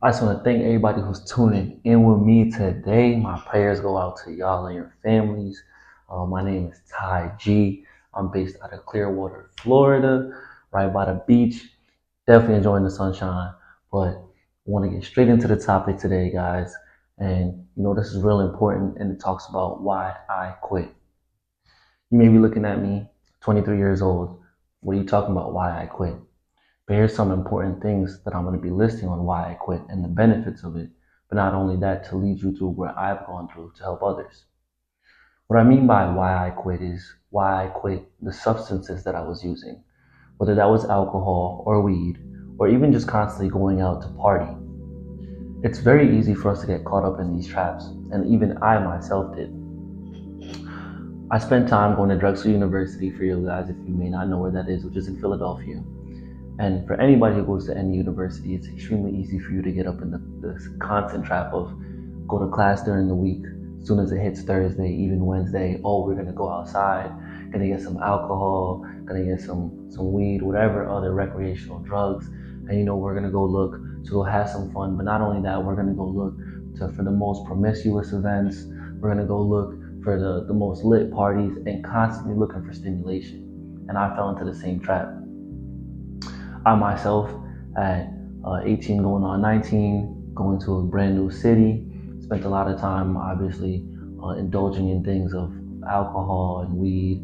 I just want to thank everybody who's tuning in with me today. My prayers go out to y'all and your families. My name is Ty G. I'm based out of Clearwater, Florida, right by the beach. Definitely enjoying the sunshine, but I want to get straight into the topic today, guys. And this is real important, and it talks about why I quit. You may be looking at me, 23 years old. What are you talking about? Why I quit? But here's some important things that I'm going to be listing on why I quit and the benefits of it. But not only that, to lead you through where I've gone through to help others. What I mean by why I quit is why I quit the substances that I was using, whether that was alcohol or weed, or even just constantly going out to party. It's very easy for us to get caught up in these traps, and even I myself did. I spent time going to Drexel University, for you guys, if you may not know where that is, which is in Philadelphia. And for anybody who goes to any university, it's extremely easy for you to get up in the constant trap of go to class during the week. As soon as it hits Thursday, even Wednesday, oh, we're gonna go outside, gonna get some alcohol, gonna get some weed, whatever other recreational drugs, and we're gonna go look to go have some fun. But not only that, we're gonna go look for the most promiscuous events. We're gonna go look for the most lit parties and constantly looking for stimulation. And I fell into the same trap. I myself, at 18 going on 19, going to a brand new city, spent a lot of time obviously indulging in things of alcohol and weed,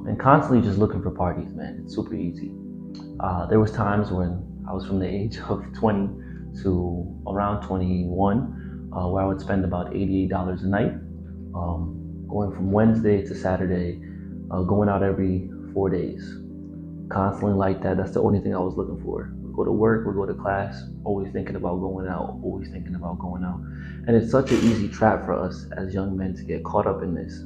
and constantly just looking for parties, man. It's super easy. There was times when I was from the age of 20 to around 21, where I would spend about $88 a night, going from Wednesday to Saturday, going out every 4 days, constantly like that. That's the only thing I was looking for. We go to work, we go to class, always thinking about going out, always thinking about going out. And it's such an easy trap for us as young men to get caught up in this,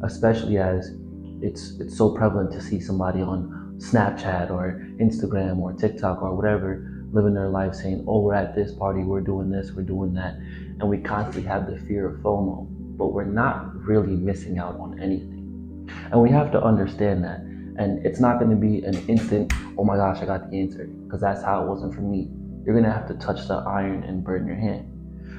especially as it's so prevalent to see somebody on Snapchat or Instagram or TikTok or whatever living their life saying, oh, we're at this party, we're doing this, we're doing that. And we constantly have the fear of FOMO, but we're not really missing out on anything. And we have to understand that. And it's not going to be an instant, oh my gosh, I got the answer, because that's how it wasn't for me. You're going to have to touch the iron and burn your hand.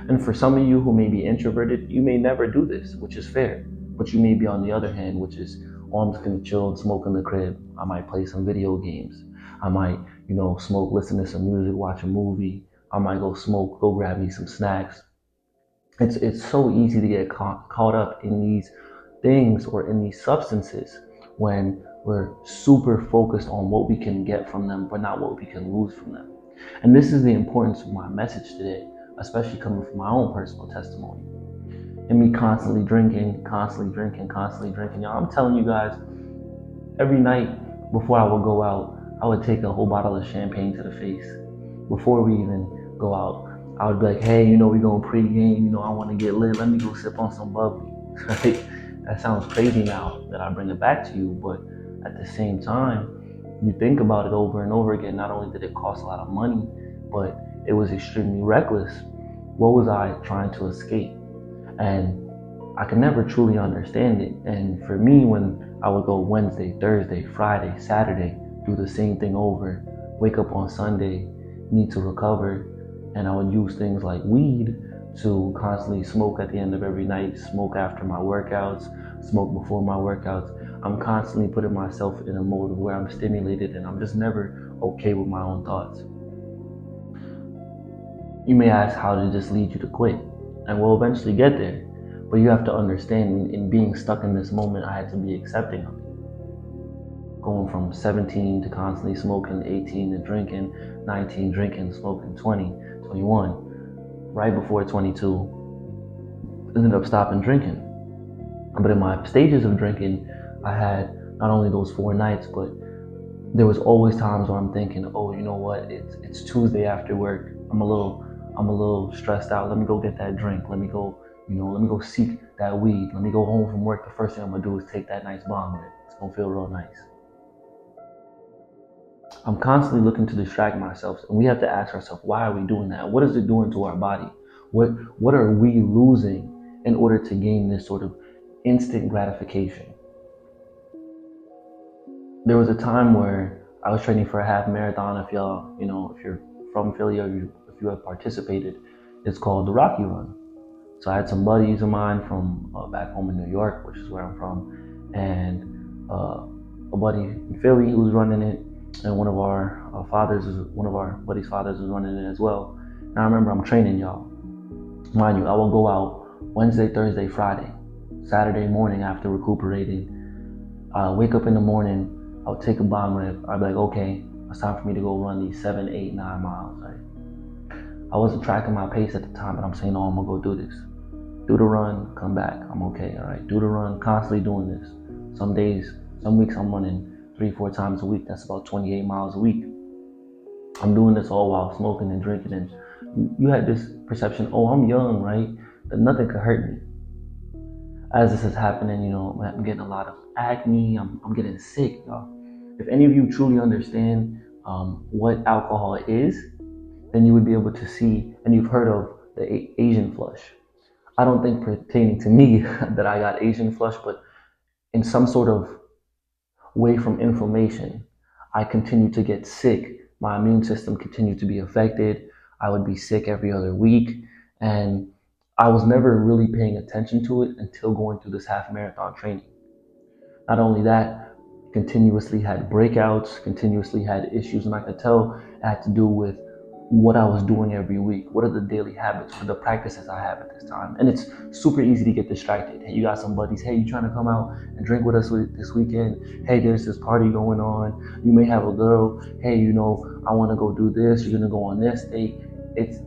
And for some of you who may be introverted, you may never do this, which is fair. But you may be on the other hand, which is, oh, I'm just going to chill and smoke in the crib. I might play some video games. I might, smoke, listen to some music, watch a movie. I might go smoke, go grab me some snacks. It's so easy to get caught up in these things or in these substances when we're super focused on what we can get from them, but not what we can lose from them. And this is the importance of my message today, especially coming from my own personal testimony. And me constantly drinking, constantly drinking, constantly drinking. Y'all, I'm telling you guys, every night before I would go out, I would take a whole bottle of champagne to the face. Before we even go out, I would be like, hey, we going pregame, I want to get lit. Let me go sip on some bubbly. Right? That sounds crazy now that I bring it back to you, but at the same time, you think about it over and over again. Not only did it cost a lot of money, but it was extremely reckless. What was I trying to escape? And I could never truly understand it. And for me, when I would go Wednesday, Thursday, Friday, Saturday, do the same thing over, wake up on Sunday, need to recover, and I would use things like weed to constantly smoke at the end of every night, smoke after my workouts, smoke before my workouts. I'm constantly putting myself in a mode of where I'm stimulated and I'm just never okay with my own thoughts. You may ask, how did this lead you to quit? And we'll eventually get there. But you have to understand, in being stuck in this moment, I had to be accepting of it. Going from 17 to constantly smoking, 18 to drinking, 19 drinking, smoking, 20, 21. Right before 22, ended up stopping drinking. But in my stages of drinking, I had not only those 4 nights, but there was always times where I'm thinking, oh, you know what? It's Tuesday after work. I'm a little stressed out. Let me go get that drink. Let me go seek that weed. Let me go home from work. The first thing I'm gonna do is take that nice bong rip. It's gonna feel real nice. I'm constantly looking to distract myself, and we have to ask ourselves, why are we doing that? What is it doing to our body? What are we losing in order to gain this sort of instant gratification? There was a time where I was training for a half marathon. If y'all, if you're from Philly or if if you have participated, it's called the Rocky Run. So I had some buddies of mine from back home in New York, which is where I'm from, and a buddy in Philly who was running it, and one of our buddies' fathers was running it as well. And I remember I'm training y'all. Mind you, I will go out Wednesday, Thursday, Friday, Saturday morning after recuperating. I'll wake up in the morning, I'll take a bomb rip. I'll be like, okay, it's time for me to go run these 7, 8, 9 miles, right? I wasn't tracking my pace at the time, but I'm saying, no, I'm gonna go do this. Do the run, come back, I'm okay, all right? Do the run, constantly doing this. Some days, some weeks I'm running 3, 4 times a week. That's about 28 miles a week. I'm doing this all while smoking and drinking, and you had this perception, oh, I'm young, right? That nothing could hurt me. As this is happening, I'm getting a lot of acne, I'm getting sick, y'all. If any of you truly understand what alcohol is, then you would be able to see, and you've heard of the Asian flush. I don't think pertaining to me that I got Asian flush, but in some sort of way from inflammation, I continue to get sick. My immune system continued to be affected. I would be sick every other week, and I was never really paying attention to it until going through this half marathon training. Not only that, continuously had breakouts, continuously had issues, and I could tell it had to do with what I was doing every week. What are the daily habits or the practices I have at this time? And it's super easy to get distracted. Hey, you got some buddies. Hey, you trying to come out and drink with us this weekend? Hey, there's this party going on. You may have a girl. Hey, I want to go do this. You're going to go on this date.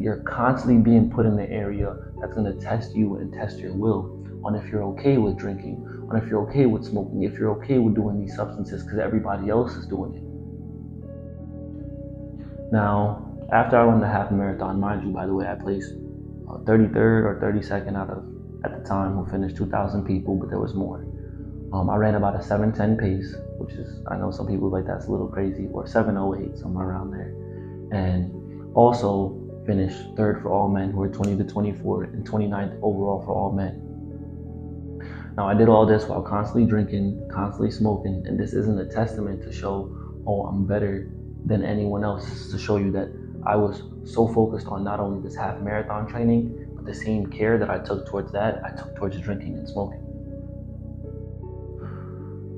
You're constantly being put in the area that's going to test you and test your will on if you're okay with drinking, on if you're okay with smoking, if you're okay with doing these substances because everybody else is doing it. Now, after I run the half marathon, mind you, by the way, I placed 33rd or 32nd out of, at the time, who finished 2,000 people, but there was more. I ran about a 7:10 pace, which is, I know some people like that's a little crazy, or 7:08, somewhere around there. And also finished third for all men, who were 20 to 24, and 29th overall for all men. Now, I did all this while constantly drinking, constantly smoking, and this isn't a testament to show, oh, I'm better than anyone else. This is to show you that I was so focused on not only this half marathon training, but the same care that I took towards that, I took towards drinking and smoking.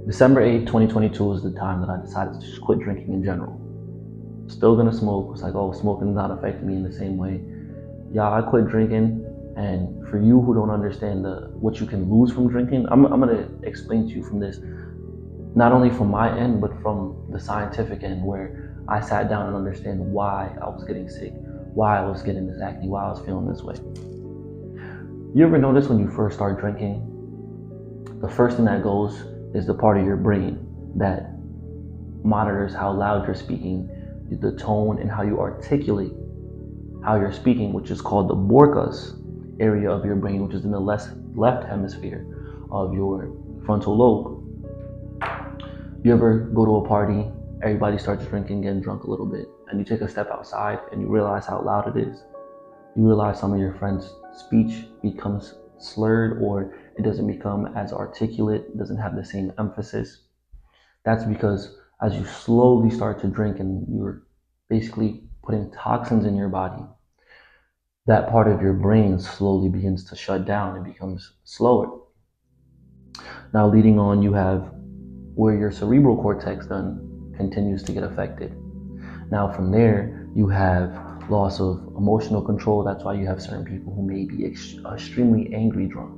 December 8th, 2022 was the time that I decided to just quit drinking in general. Still gonna smoke. It's like, oh, smoking's not affecting me in the same way. Yeah, I quit drinking. And for you who don't understand what you can lose from drinking, I'm gonna explain to you from this, not only from my end, but from the scientific end, where I sat down and understand why I was getting sick, why I was getting this acne, why I was feeling this way. You ever notice when you first start drinking, the first thing that goes is the part of your brain that monitors how loud you're speaking, the tone, and how you articulate how you're speaking, which is called the Broca's area of your brain, which is in the left hemisphere of your frontal lobe. You ever go to a party, everybody starts drinking, getting drunk a little bit, and you take a step outside and you realize how loud it is. You realize some of your friends' speech becomes slurred, or it doesn't become as articulate, it doesn't have the same emphasis. That's because as you slowly start to drink and you're basically putting toxins in your body, that part of your brain slowly begins to shut down and becomes slower. Now, leading on, you have where your cerebral cortex then continues to get affected. Now, from there, you have loss of emotional control. That's why you have certain people who may be extremely angry drunk.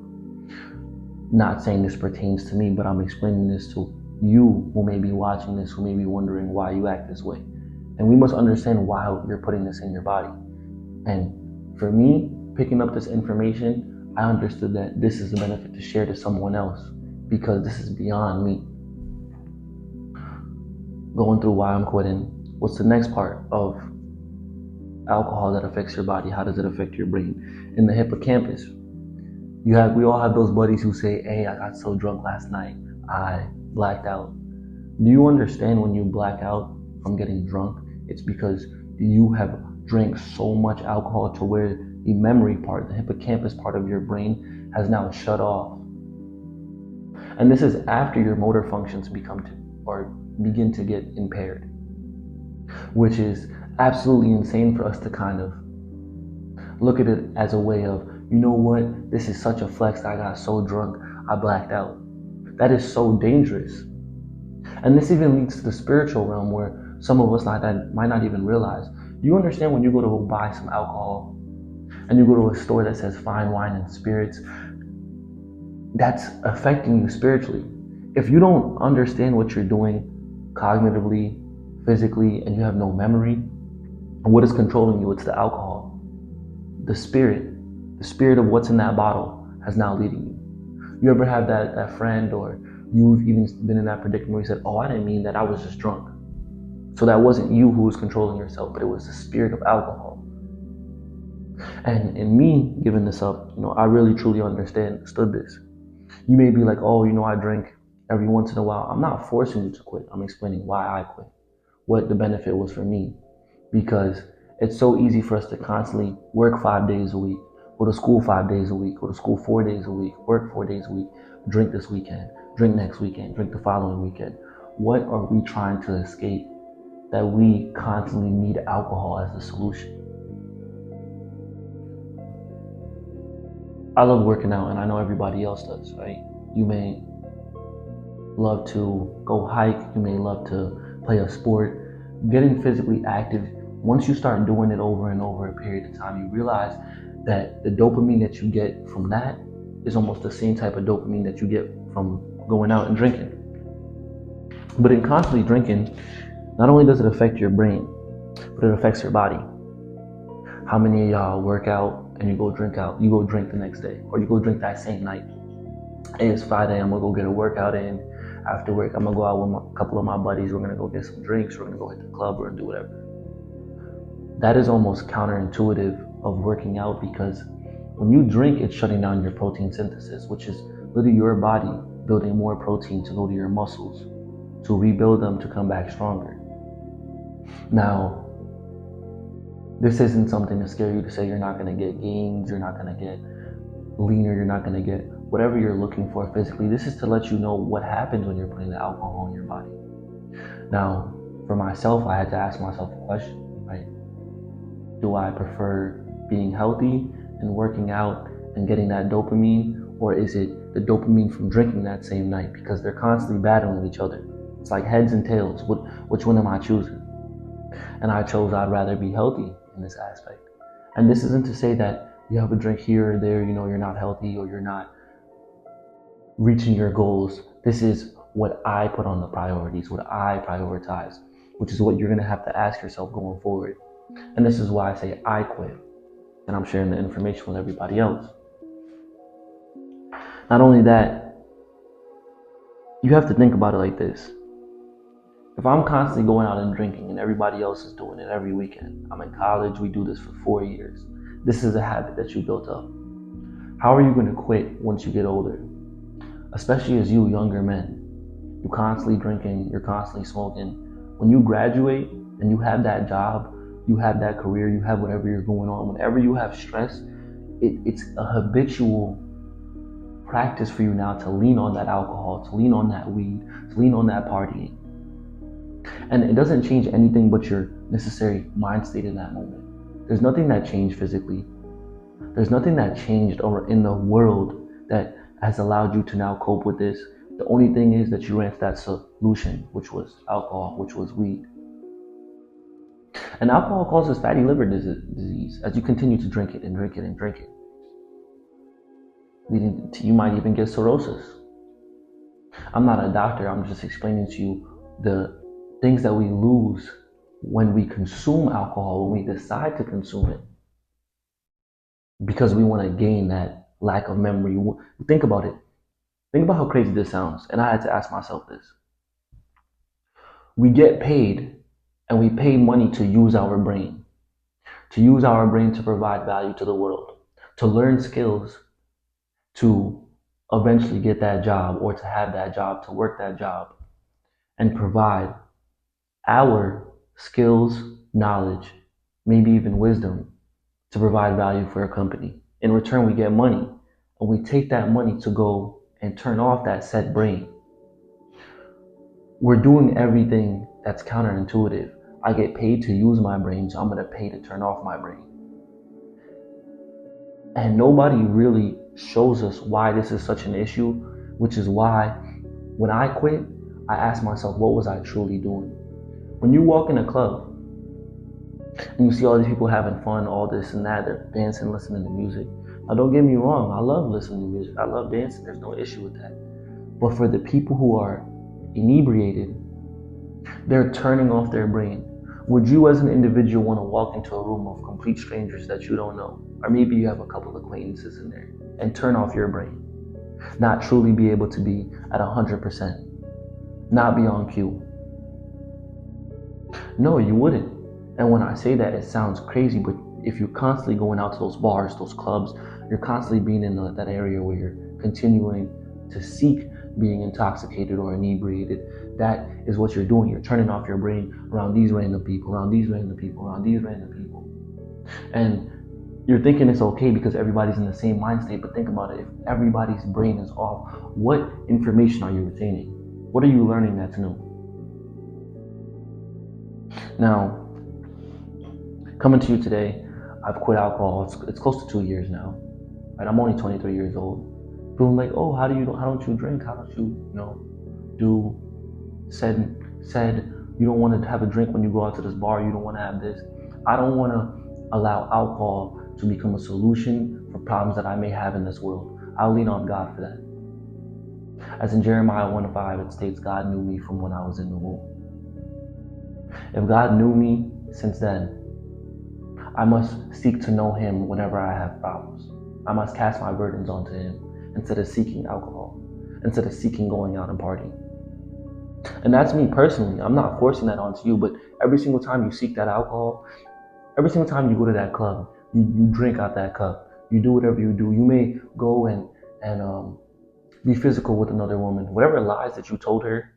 Not saying this pertains to me, but I'm explaining this to you who may be watching this, who may be wondering why you act this way. And we must understand why you're putting this in your body. And for me, picking up this information, I understood that this is a benefit to share to someone else, because this is beyond me. Going through why I'm quitting, what's the next part of alcohol that affects your body? How does it affect your brain? In the hippocampus, we all have those buddies who say, hey, I got so drunk last night, I blacked out. Do you understand when you black out from getting drunk, it's because you have drank so much alcohol to where the memory part, the hippocampus part of your brain has now shut off. And this is after your motor functions begin to get impaired, which is absolutely insane for us to kind of Look at it as a way of, you know what, this is such a flex. I got so drunk, I blacked out. That is so dangerous. And this even leads to the spiritual realm where some of us might not even realize. You understand when you go to buy some alcohol and you go to a store that says fine wine and spirits, that's affecting you spiritually. If you don't understand what you're doing cognitively, physically, and you have no memory, what is controlling you? It's the alcohol. The spirit of what's in that bottle has now leading you. You ever have that friend, or you've even been in that predicament where you said, oh, I didn't mean that, I was just drunk. So that wasn't you who was controlling yourself, but it was the spirit of alcohol. And in me giving this up, I really truly understood this. You may be like, oh, I drink every once in a while. I'm not forcing you to quit. I'm explaining why I quit, what the benefit was for me. Because it's so easy for us to constantly work 5 days a week, go to school 5 days a week, go to school 4 days a week, work 4 days a week, drink this weekend, drink next weekend, drink the following weekend. What are we trying to escape that we constantly need alcohol as the solution? I love working out, and I know everybody else does, right? You may love to go hike, you may love to play a sport. Getting physically active, once you start doing it over and over a period of time, you realize that the dopamine that you get from that is almost the same type of dopamine that you get from going out and drinking. But in constantly drinking, not only does it affect your brain, but it affects your body. How many of y'all work out and you go drink the next day, or you go drink that same night? Hey, it's Friday, I'm gonna go get a workout in. After work, I'm gonna go out with a couple of my buddies. We're gonna go get some drinks. We're gonna go hit the club. We're gonna do whatever. That is almost counterintuitive of working out, because when you drink, it's shutting down your protein synthesis, which is literally your body building more protein to go to your muscles, to rebuild them, to come back stronger. Now, this isn't something to scare you to say you're not gonna get gains, you're not gonna get leaner, you're not gonna get whatever you're looking for physically. This is to let you know what happens when you're putting the alcohol in your body. Now, for myself, I had to ask myself a question, right? Do I prefer being healthy and working out and getting that dopamine, or is it the dopamine from drinking that same night? Because they're constantly battling each other. It's like heads and tails. Which one am I choosing? And I chose I'd rather be healthy in this aspect. And this isn't to say that you have a drink here or there, you're not healthy or you're not reaching your goals. This is what I put on the priorities, what I prioritize, which is what you're gonna have to ask yourself going forward. And this is why I say I quit, and I'm sharing the information with everybody else. Not only that, you have to think about it like this. If I'm constantly going out and drinking and everybody else is doing it every weekend, I'm in college, we do this for 4 years. This is a habit that you built up. How are you going to quit once you get older? Especially as you younger men. You're constantly drinking, you're constantly smoking. When you graduate and you have that job, you have that career, you have whatever you're going on, whenever you have stress, it's a habitual practice for you now to lean on that alcohol, to lean on that weed, to lean on that partying. And it doesn't change anything but your necessary mind state in that moment. There's nothing that changed physically. There's nothing that changed in the world that has allowed you to now cope with this. The only thing is that you ran to that solution, which was alcohol, which was weed. And alcohol causes fatty liver disease as you continue to drink it and drink it and drink it. Leading to, you might even get cirrhosis. I'm not a doctor, I'm just explaining to you the things that we lose when we consume alcohol, when we decide to consume it, because we want to gain that lack of memory. Think about it. Think about how crazy this sounds. And I had to ask myself this. We get paid, and we pay money to use our brain, to provide value to the world, to learn skills, to eventually get that job, or to have that job, to work that job, and provide our skills, knowledge, maybe even wisdom, to provide value for a company. In return, we get money, and we take that money to go and turn off that set brain. We're doing everything that's counterintuitive. I get paid to use my brain, so I'm going to pay to turn off my brain. And nobody really shows us why this is such an issue, which is why when I quit, I asked myself, what was I truly doing? When you walk in a club and you see all these people having fun, all this and that, they're dancing, listening to music. Now, don't get me wrong, I love listening to music, I love dancing, there's no issue with that. But for the people who are inebriated, they're turning off their brain. Would you, as an individual, want to walk into a room of complete strangers that you don't know? Or maybe you have a couple of acquaintances in there and turn off your brain? Not truly be able to be at 100%, not be on cue? No, you wouldn't. And when I say that, it sounds crazy, but if you're constantly going out to those bars, those clubs, you're constantly being in that area where you're continuing to seek being intoxicated or inebriated, that is what you're doing. You're turning off your brain around these random people, around these random people, around these random people. And you're thinking it's okay because everybody's in the same mind state, but think about it. If everybody's brain is off, what information are you retaining? What are you learning that's new? Now, coming to you today, I've quit alcohol. It's close to 2 years now. Right? I'm only 23 years old. People are like, oh, how don't you drink? How don't you do said you don't want to have a drink when you go out to this bar. You don't want to have this. I don't want to allow alcohol to become a solution for problems that I may have in this world. I'll lean on God for that. As in Jeremiah 1:5, it states, God knew me from when I was in the womb. If God knew me since then, I must seek to know him whenever I have problems. I must cast my burdens onto him instead of seeking alcohol, instead of seeking going out and partying. And that's me personally. I'm not forcing that onto you, but every single time you seek that alcohol, every single time you go to that club, you drink out that cup, you do whatever you do. You may go and be physical with another woman. Whatever lies that you told her,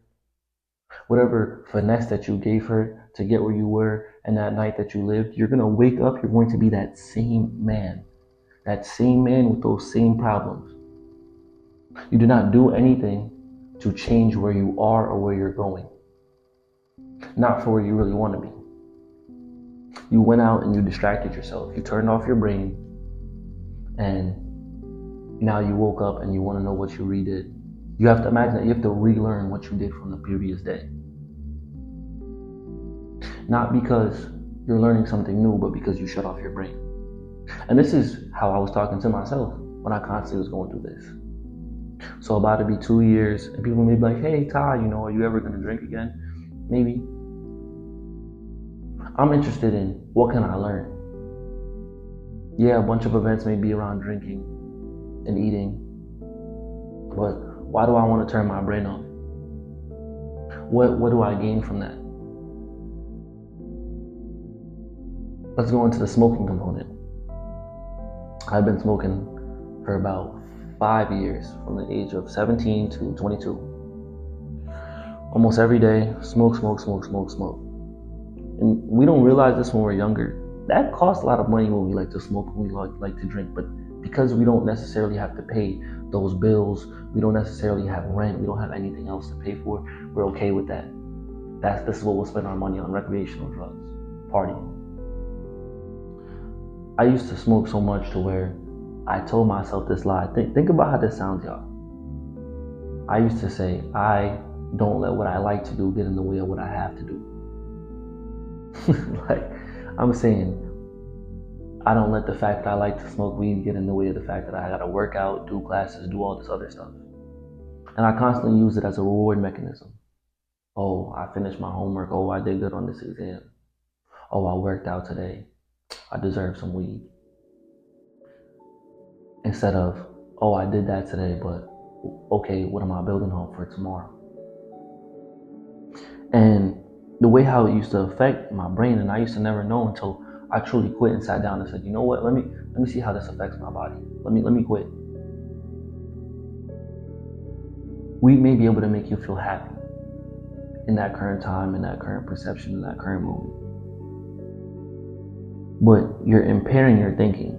whatever finesse that you gave her to get where you were and that night that you lived, you're going to wake up, you're going to be that same man with those same problems. You did not do anything to change where you are or where you're going, not for where you really want to be. You went out and you distracted yourself. You turned off your brain, and now you woke up and you want to know what you redid. You have to imagine that you have to relearn what you did from the previous day. Not because you're learning something new, but because you shut off your brain. And this is how I was talking to myself when I constantly was going through this. So about to be 2 years, and people may be like, hey, Ty, are you ever going to drink again? Maybe. I'm interested in what can I learn? Yeah, a bunch of events may be around drinking and eating, but why do I want to turn my brain off? What do I gain from that? Let's go into the smoking component. I've been smoking for about 5 years, from the age of 17 to 22. Almost every day, smoke. And we don't realize this when we're younger. That costs a lot of money when we like to smoke, when we like to drink. But because we don't necessarily have to pay those bills, we don't necessarily have rent, we don't have anything else to pay for, we're okay with that. This is what we'll spend our money on: recreational drugs, partying. I used to smoke so much to where I told myself this lie. Think about how this sounds, y'all. I used to say, I don't let what I like to do get in the way of what I have to do. Like, I'm saying, I don't let the fact that I like to smoke weed get in the way of the fact that I gotta work out, do classes, do all this other stuff. And I constantly use it as a reward mechanism. Oh, I finished my homework. Oh, I did good on this exam. Oh, I worked out today. I deserve some weed. Instead of, oh, I did that today, but okay, what am I building on for tomorrow? And the way how it used to affect my brain, and I used to never know until I truly quit and sat down and said, you know what, let me see how this affects my body. Let me quit. Weed may be able to make you feel happy in that current time, in that current perception, in that current moment. But you're impairing your thinking.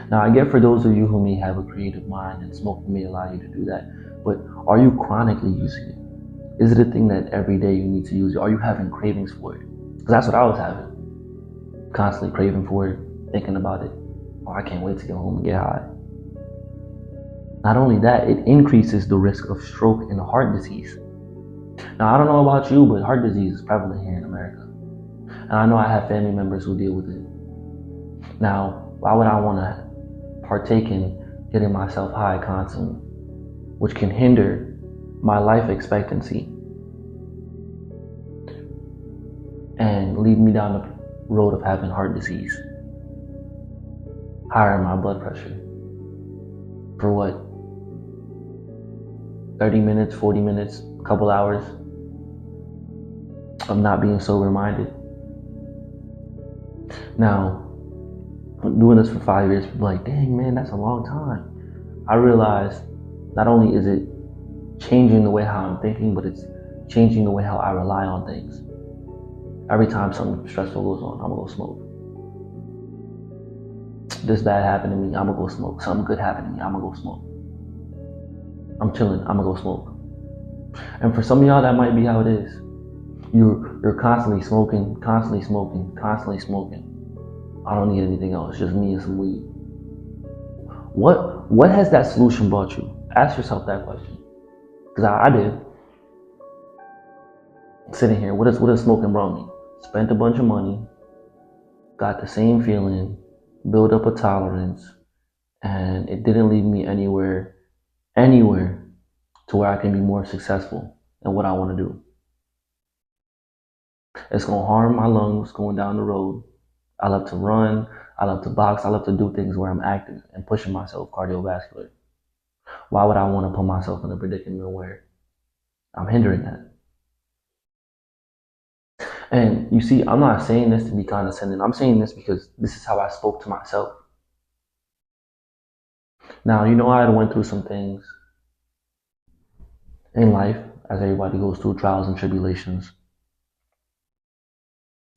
Now, I get for those of you who may have a creative mind and smoking may allow you to do that, but are you chronically using it? Is it a thing that every day you need to use it? Are you having cravings for it? Because that's what I was having. Constantly craving for it, thinking about it, Oh, I can't wait to get home and get high. Not only that, it increases the risk of stroke and heart disease. Now, I don't know about you, but heart disease is prevalent here in America. And I know I have family members who deal with it. Now, why would I want to partake in getting myself high constantly, which can hinder my life expectancy and lead me down the road of having heart disease, higher my blood pressure? For what? 30 minutes, 40 minutes, a couple hours of not being sober minded. Now, doing this for 5 years, people are like, dang man, that's a long time. I realized not only is it changing the way how I'm thinking, but it's changing the way how I rely on things. Every time something stressful goes on, I'm gonna go smoke. This bad happened to me, I'm gonna go smoke. Something good happened to me, I'm gonna go smoke. I'm chilling, I'm gonna go smoke. And for some of y'all, that might be how it is. You're constantly smoking, constantly smoking, constantly smoking. I don't need anything else, just me and some weed. What has that solution brought you? Ask yourself that question. Because I did. Sitting here, what does smoking brought me? Spent a bunch of money, got the same feeling, built up a tolerance, and it didn't lead me anywhere to where I can be more successful in what I want to do. It's going to harm my lungs going down the road. I love to run, I love to box, I love to do things where I'm active and pushing myself cardiovascular. Why would I want to put myself in a predicament where I'm hindering that? And you see, I'm not saying this to be condescending. I'm saying this because this is how I spoke to myself. Now, I had went through some things in life, as everybody goes through trials and tribulations.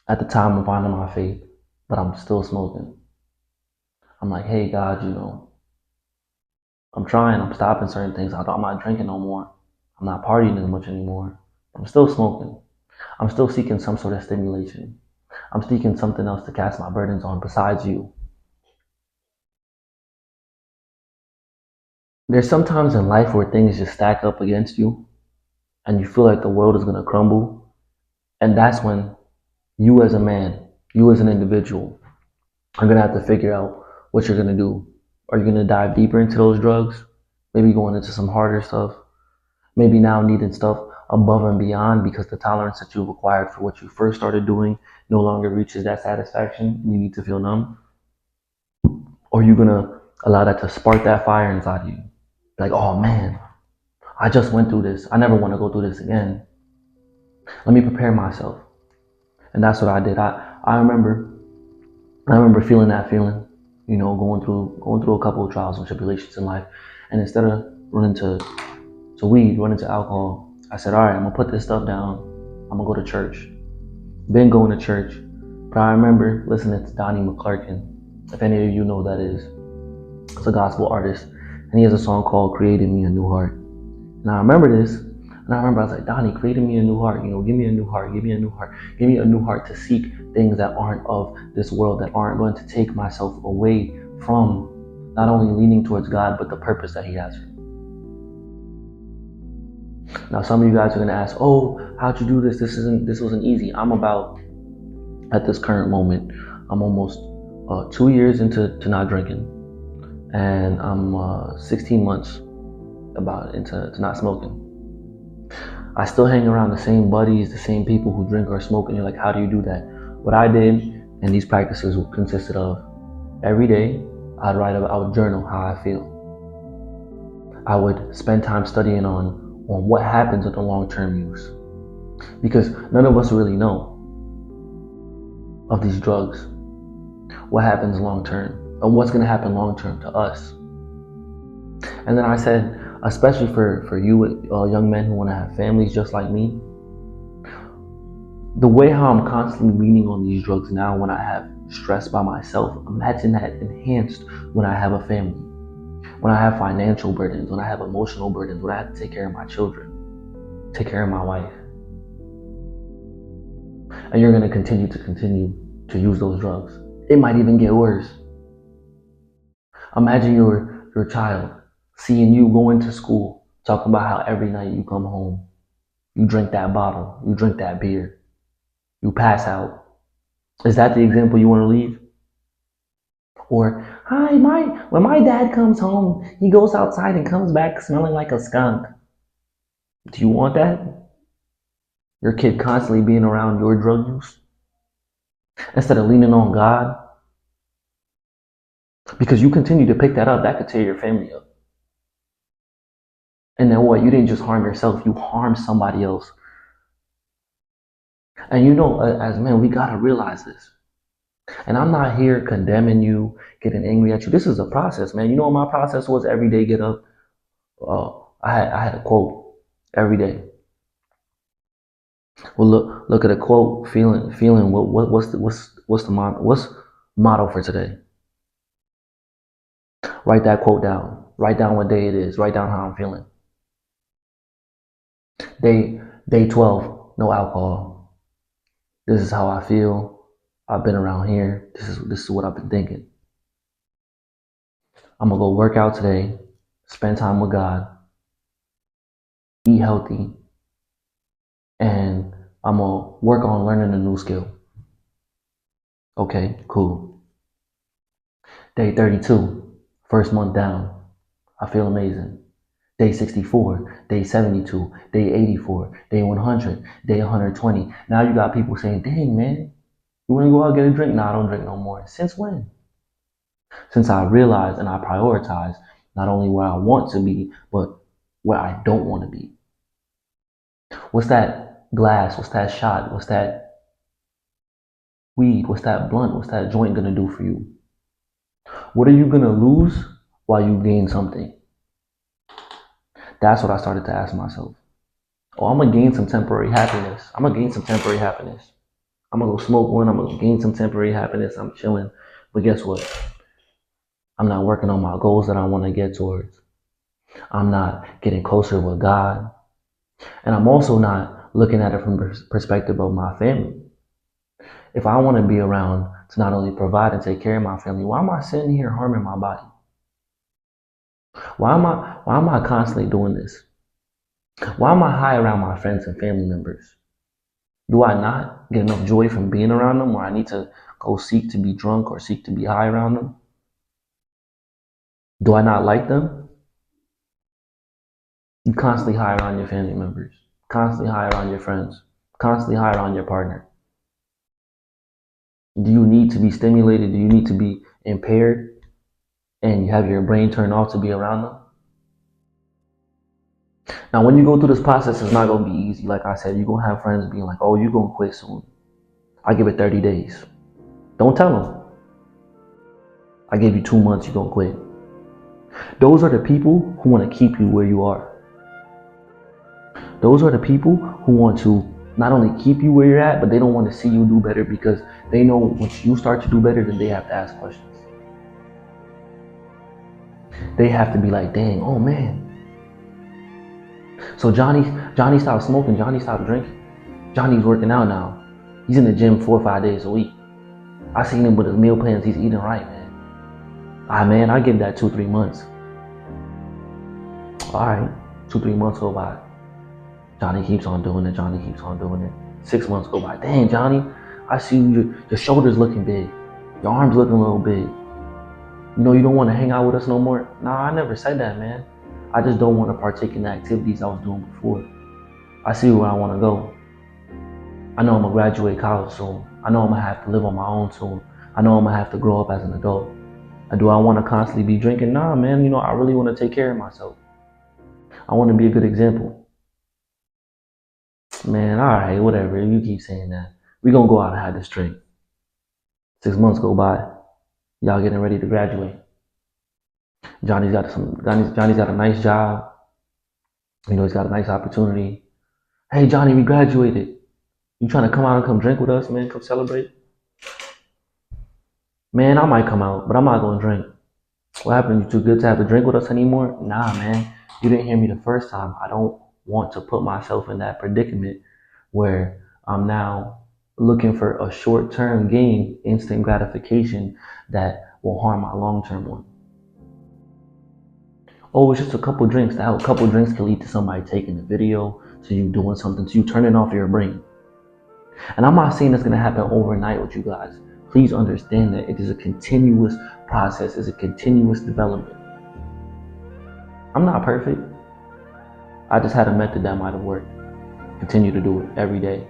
At the time, I'm finding my faith, but I'm still smoking. I'm like, hey, God, I'm trying, I'm stopping certain things. I'm not drinking no more. I'm not partying as much anymore. I'm still smoking. I'm still seeking some sort of stimulation. I'm seeking something else to cast my burdens on besides you. There's sometimes in life where things just stack up against you and you feel like the world is going to crumble. And that's when you as a man, you as an individual, are going to have to figure out what you're going to do. Are you going to dive deeper into those drugs? Maybe going into some harder stuff. Maybe now needing stuff above and beyond because the tolerance that you've acquired for what you first started doing no longer reaches that satisfaction and you need to feel numb. Or are you going to allow that to spark that fire inside of you? Like, oh man, I just went through this. I never want to go through this again. Let me prepare myself. And that's what I did. I remember feeling that feeling, going through a couple of trials and tribulations in life. And instead of running to weed, running to alcohol, I said, all right, I'm gonna put this stuff down. I'm gonna go to church. Been going to church, but I remember listening to Donnie McClurkin. If any of you know who that is, it's a gospel artist, and he has a song called "Created Me a New Heart." And I remember this, and I remember I was like, Donnie, created me a new heart. Give me a new heart. Give me a new heart. Give me a new heart to seek things that aren't of this world, that aren't going to take myself away from not only leaning towards God, but the purpose that He has for me. Now, some of you guys are going to ask, oh, how'd you do this? This wasn't easy. I'm about, at this current moment, I'm almost 2 years into not drinking, and I'm 16 months into not smoking. I still hang around the same buddies, the same people who drink or smoke, and you're like, how do you do that? What I did, and these practices consisted of, every day, I would journal how I feel. I would spend time studying on what happens with the long-term use. Because none of us really know of these drugs. What happens long-term, and what's going to happen long-term to us. And then I said, especially for you young men who want to have families just like me, the way how I'm constantly leaning on these drugs now when I have stress by myself, imagine that enhanced when I have a family, when I have financial burdens, when I have emotional burdens, when I have to take care of my children, take care of my wife. And you're going to continue to use those drugs. It might even get worse. Imagine your child seeing you going to school, talking about how every night you come home, you drink that bottle, you drink that beer, you pass out. Is that the example you want to leave? Or, hi, when my dad comes home, he goes outside and comes back smelling like a skunk. Do you want that? Your kid constantly being around your drug use instead of leaning on God? Because you continue to pick that up, that could tear your family up. And then what? You didn't just harm yourself, you harmed somebody else. And as men, we gotta realize this. And I'm not here condemning you, getting angry at you. This is a process, man. You know what my process was? Every day, get up. I had a quote every day. Well, look at a quote. Feeling. What's the motto for today? Write that quote down. Write down what day it is. Write down how I'm feeling. Day 12. No alcohol. This is how I feel. I've been around here. This is what I've been thinking. I'm gonna go work out today. Spend time with God. Eat healthy. And I'm gonna work on learning a new skill. Okay, cool. Day 32, first month down. I feel amazing. Day 64, day 72, day 84, day 100, day 120. Now you got people saying, dang, man, you wanna go out and get a drink? Nah, I don't drink no more. Since when? Since I realized and I prioritize not only where I want to be, but where I don't want to be. What's that glass? What's that shot? What's that weed? What's that blunt? What's that joint gonna do for you? What are you gonna lose while you gain something? That's what I started to ask myself. Oh, I'm gonna gain some temporary happiness. I'm gonna gain some temporary happiness. I'm gonna go smoke one. I'm gonna gain some temporary happiness. I'm chilling. But guess what? I'm not working on my goals that I want to get towards. I'm not getting closer with God. And I'm also not looking at it from the perspective of my family. If I want to be around to not only provide and take care of my family, why am I sitting here harming my body? Why am I constantly doing this? Why am I high around my friends and family members? Do I not get enough joy from being around them where I need to go seek to be drunk or seek to be high around them? Do I not like them? You constantly high around your family members, constantly high around your friends, constantly high around your partner. Do you need to be stimulated? Do you need to be impaired and you have your brain turned off to be around them? Now, when you go through this process, it's not going to be easy. Like I said, you're going to have friends being like, oh, you're going to quit soon. I give it 30 days. Don't tell them. I give you 2 months, you're going to quit. Those are the people who want to keep you where you are. Those are the people who want to not only keep you where you're at, but they don't want to see you do better because they know once you start to do better, then they have to ask questions. They have to be like, dang, oh man. So Johnny stopped smoking, Johnny stopped drinking. Johnny's working out now. He's in the gym 4 or 5 days a week. I seen him with his meal plans, he's eating right, man. Man, I give that 2-3 months. Alright, 2-3 months go by. Johnny keeps on doing it, Johnny keeps on doing it. 6 months go by. Dang, Johnny, I see your shoulders looking big. Your arms looking a little big. You don't want to hang out with us no more? Nah, I never said that, man. I just don't want to partake in the activities I was doing before. I see where I want to go. I know I'm going to graduate college soon. I know I'm going to have to live on my own soon. I know I'm going to have to grow up as an adult. And do I want to constantly be drinking? Nah, man, I really want to take care of myself. I want to be a good example. Man, alright, whatever. You keep saying that. We're going to go out and have this drink. 6 months go by. Y'all getting ready to graduate. Johnny's got a nice job. He's got a nice opportunity. Hey, Johnny, we graduated. You trying to come out and come drink with us, man? Come celebrate? Man, I might come out, but I'm not going to drink. What happened? You too good to have to drink with us anymore? Nah, man. You didn't hear me the first time. I don't want to put myself in that predicament where I'm now looking for a short-term gain, instant gratification that will harm my long-term one. Oh, it's just a couple drinks. That a couple drinks can lead to somebody taking a video, to you doing something, to you turning off your brain. And I'm not saying it's going to happen overnight with you guys. Please understand that it is a continuous process. It's a continuous development. I'm not perfect. I just had a method that might have worked. Continue to do it every day.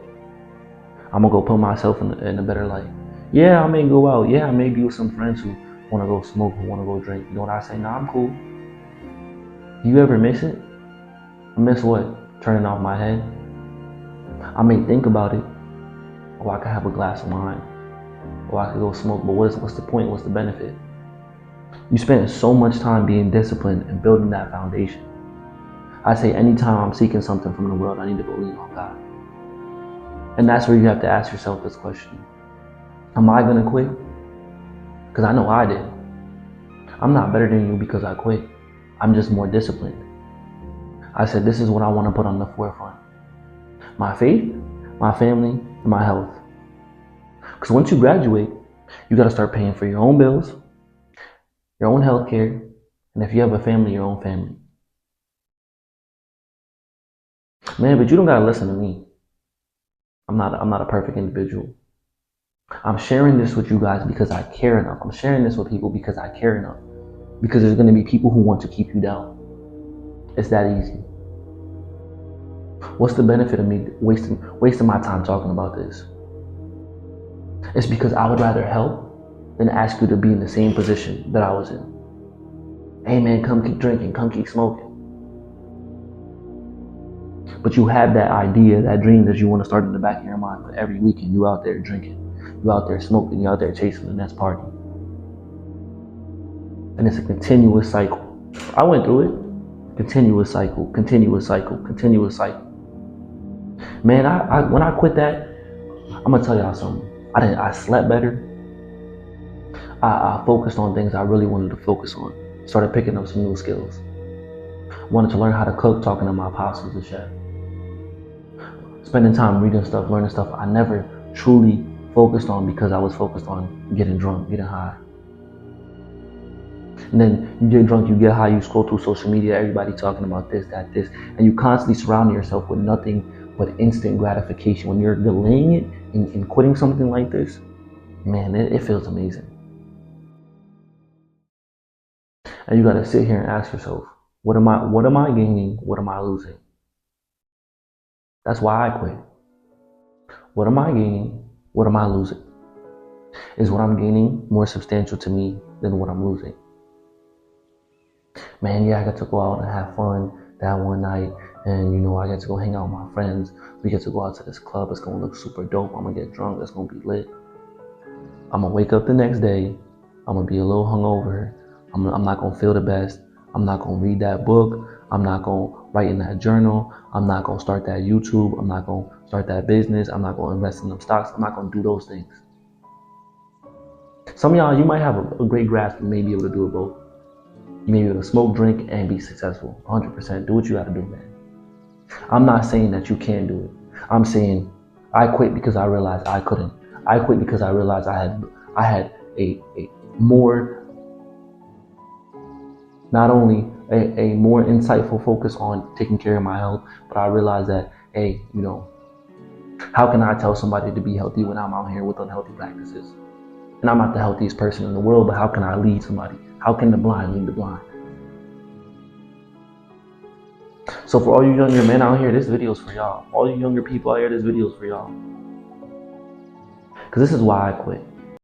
I'm going to go put myself in a better light. Yeah, I may go out. Yeah, I may be with some friends who want to go smoke, who want to go drink. You know what I say? Nah, I'm cool. You ever miss it? I miss what? Turning off my head? I may think about it. Or I could have a glass of wine. Or I could go smoke. But what's the point? What's the benefit? You spend so much time being disciplined and building that foundation. I say anytime I'm seeking something from the world, I need to believe on God. And that's where you have to ask yourself this question. Am I going to quit? Because I know I did. I'm not better than you because I quit. I'm just more disciplined. I said, this is what I want to put on the forefront. My faith, my family, and my health. Because once you graduate, you got to start paying for your own bills, your own health care, and if you have a family, your own family. Man, but you don't got to listen to me. I'm not a perfect individual. I'm sharing this with you guys because I care enough. I'm sharing this with people because I care enough. Because there's going to be people who want to keep you down. It's that easy. What's the benefit of me wasting my time talking about this? It's because I would rather help than ask you to be in the same position that I was in. Hey man, come keep drinking, come keep smoking. But you have that idea, that dream that you want to start in the back of your mind. But every weekend you out there drinking, you out there smoking, you out there chasing the next party. And it's a continuous cycle. I went through it. Continuous cycle, continuous cycle, continuous cycle. Man, when I quit that, I'm gonna tell y'all something. I slept better. I focused on things I really wanted to focus on. Started picking up some new skills. Wanted to learn how to cook, talking to my pops as a chef. Spending time reading stuff, learning stuff I never truly focused on because I was focused on getting drunk, getting high. And then you get drunk, you get high, you scroll through social media, everybody talking about this, that, this, and you constantly surround yourself with nothing but instant gratification. When you're delaying it and quitting something like this, man, it feels amazing. And you gotta sit here and ask yourself, what am I gaining? What am I losing? That's why I quit. What am I gaining? What am I losing? Is what I'm gaining more substantial to me than what I'm losing? Man, yeah, I got to go out and have fun that one night. And I get to go hang out with my friends. We get to go out to this club. It's gonna look super dope. I'm gonna get drunk. It's gonna be lit. I'm gonna wake up the next day. I'm gonna be a little hungover. I'm not gonna feel the best. I'm not gonna read that book. I'm not gonna write in that journal. I'm not gonna start that YouTube. I'm not gonna start that business. I'm not gonna invest in them stocks. I'm not gonna do those things. Some of y'all, you might have a great grasp and may be able to do it both. You may be able to smoke, drink, and be successful. 100%. Do what you gotta do, man. I'm not saying that you can't do it. I'm saying I quit because I realized I couldn't. I quit because I realized I had a more, not only a more insightful focus on taking care of my health, but I realized that, hey, how can I tell somebody to be healthy when I'm out here with unhealthy practices? And I'm not the healthiest person in the world, but how can I lead somebody? How can the blind lead the blind? So for all you younger men out here, this video is for y'all. All you younger people out here, this video is for y'all. Because this is why I quit.